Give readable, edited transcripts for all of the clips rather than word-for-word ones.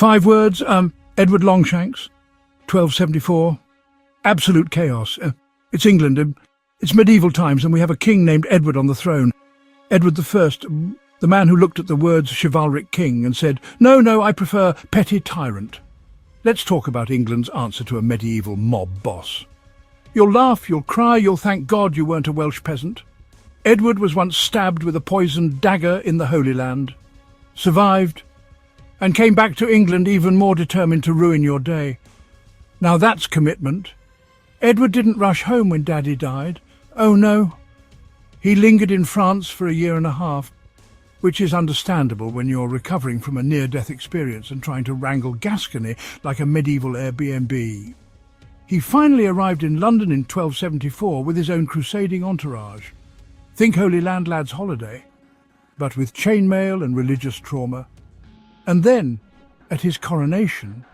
5 words, Edward Longshanks, 1274. Absolute chaos. It's England. It's medieval times, and we have a king named Edward on the throne. Edward the First, the man who looked at the words chivalric king and said, No, I prefer petty tyrant. Let's talk about England's answer to a medieval mob boss. You'll laugh, you'll cry, you'll thank God you weren't a Welsh peasant. Edward was once stabbed with a poisoned dagger in the Holy Land, survived, and came back to England even more determined to ruin your day. Now that's commitment. Edward didn't rush home when Daddy died. Oh no. He lingered in France for 1.5 years, which is understandable when you're recovering from a near-death experience and trying to wrangle Gascony like a medieval Airbnb. He finally arrived in London in 1274 with his own crusading entourage. Think Holy Land lad's holiday, but with chainmail and religious trauma. And then, at his coronation,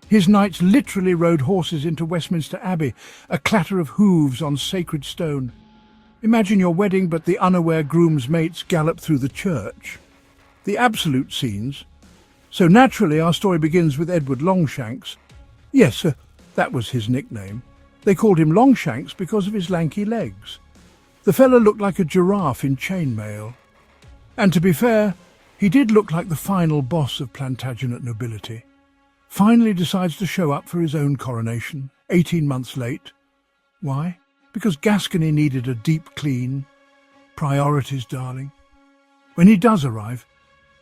his knights literally rode horses into Westminster Abbey, a clatter of hooves on sacred stone. Imagine your wedding, but the unaware groom's mates gallop through the church. The absolute scenes. So naturally our story begins with Edward Longshanks. Yes, that was his nickname. They called him Longshanks because of his lanky legs. The fella looked like a giraffe in chainmail. And to be fair, he did look like the final boss of Plantagenet nobility. Finally decides to show up for his own coronation, 18 months late. Why? Because Gascony needed a deep clean. Priorities, darling. When he does arrive,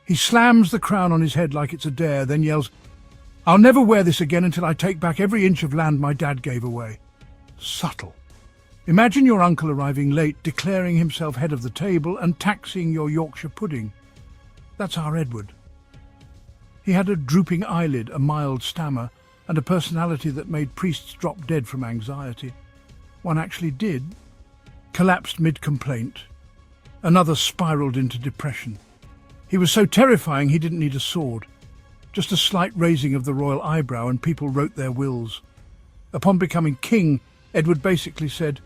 he slams the crown on his head like it's a dare, then yells, I'll never wear this again until I take back every inch of land my dad gave away. Subtle. Imagine your uncle arriving late, declaring himself head of the table and taxing your Yorkshire pudding. That's our Edward. He had a drooping eyelid, a mild stammer, and a personality that made priests drop dead from anxiety. One actually did. Collapsed mid-complaint. Another spiraled into depression. He was so terrifying he didn't need a sword. Just a slight raising of the royal eyebrow and people wrote their wills. Upon becoming king, Edward basically said,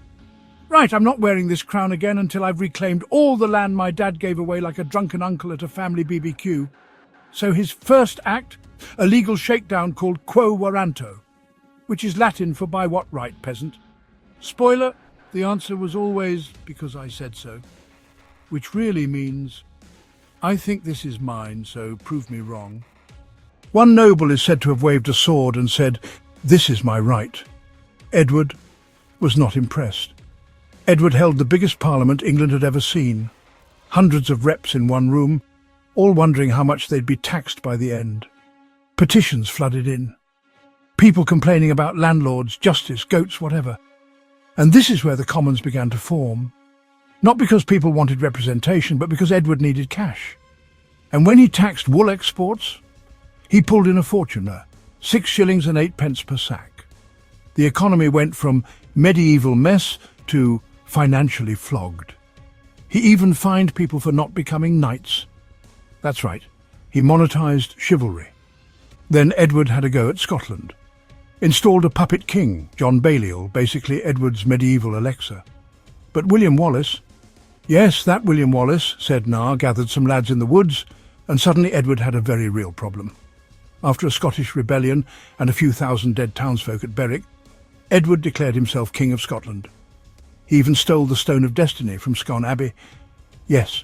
Right, I'm not wearing this crown again until I've reclaimed all the land my dad gave away like a drunken uncle at a family BBQ. So his first act, a legal shakedown called Quo Warranto, which is Latin for by what right, peasant? Spoiler, the answer was always, because I said so, which really means, I think this is mine, so prove me wrong. One noble is said to have waved a sword and said, This is my right. Edward was not impressed. Edward held the biggest parliament England had ever seen. Hundreds of reps in one room, all wondering how much they'd be taxed by the end. Petitions flooded in. People complaining about landlords, justice, goats, whatever. And this is where the Commons began to form. Not because people wanted representation, but because Edward needed cash. And when he taxed wool exports, he pulled in a fortune, 6 shillings and 8 pence per sack. The economy went from medieval mess to financially flogged. He even fined people for not becoming knights. That's right, he monetized chivalry. Then Edward had a go at Scotland. Installed a puppet king, John Balliol, basically Edward's medieval Alexa. But William Wallace, yes, that William Wallace, said Nah, gathered some lads in the woods, and suddenly Edward had a very real problem. After a Scottish rebellion and a few thousand dead townsfolk at Berwick, Edward declared himself King of Scotland. He even stole the Stone of Destiny from Scone Abbey. Yes,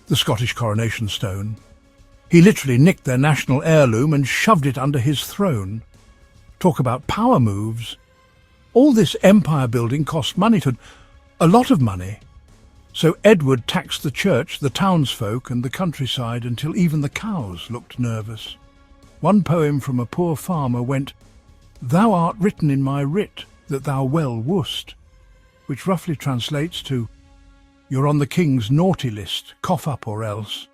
the Scottish coronation stone. He literally nicked their national heirloom and shoved it under his throne. Talk about power moves. All this empire building cost money, a lot of money. So Edward taxed the church, the townsfolk and the countryside until even the cows looked nervous. One poem from a poor farmer went, Thou art written in my writ that thou well wouldst, which roughly translates to, You're on the king's naughty list, cough up or else.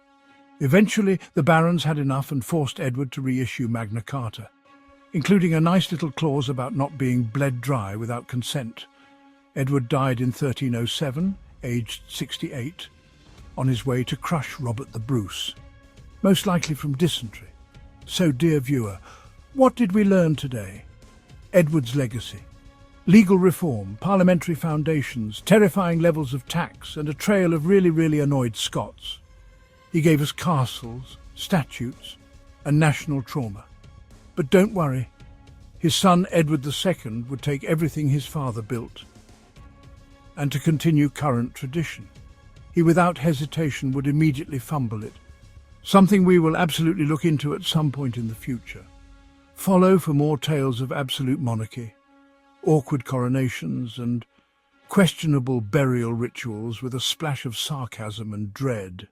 Eventually the barons had enough and forced Edward to reissue Magna Carta, including a nice little clause about not being bled dry without consent. Edward died in 1307, aged 68, on his way to crush Robert the Bruce, most likely from dysentery. So, dear viewer, what did we learn today? Edward's legacy. Legal reform, parliamentary foundations, terrifying levels of tax, and a trail of really annoyed Scots. He gave us castles, statutes, a national trauma. But don't worry, his son Edward II would take everything his father built, and to continue current tradition, he without hesitation would immediately fumble it, something we will absolutely look into at some point in the future. Follow for more tales of absolute monarchy, awkward coronations and questionable burial rituals with a splash of sarcasm and dread.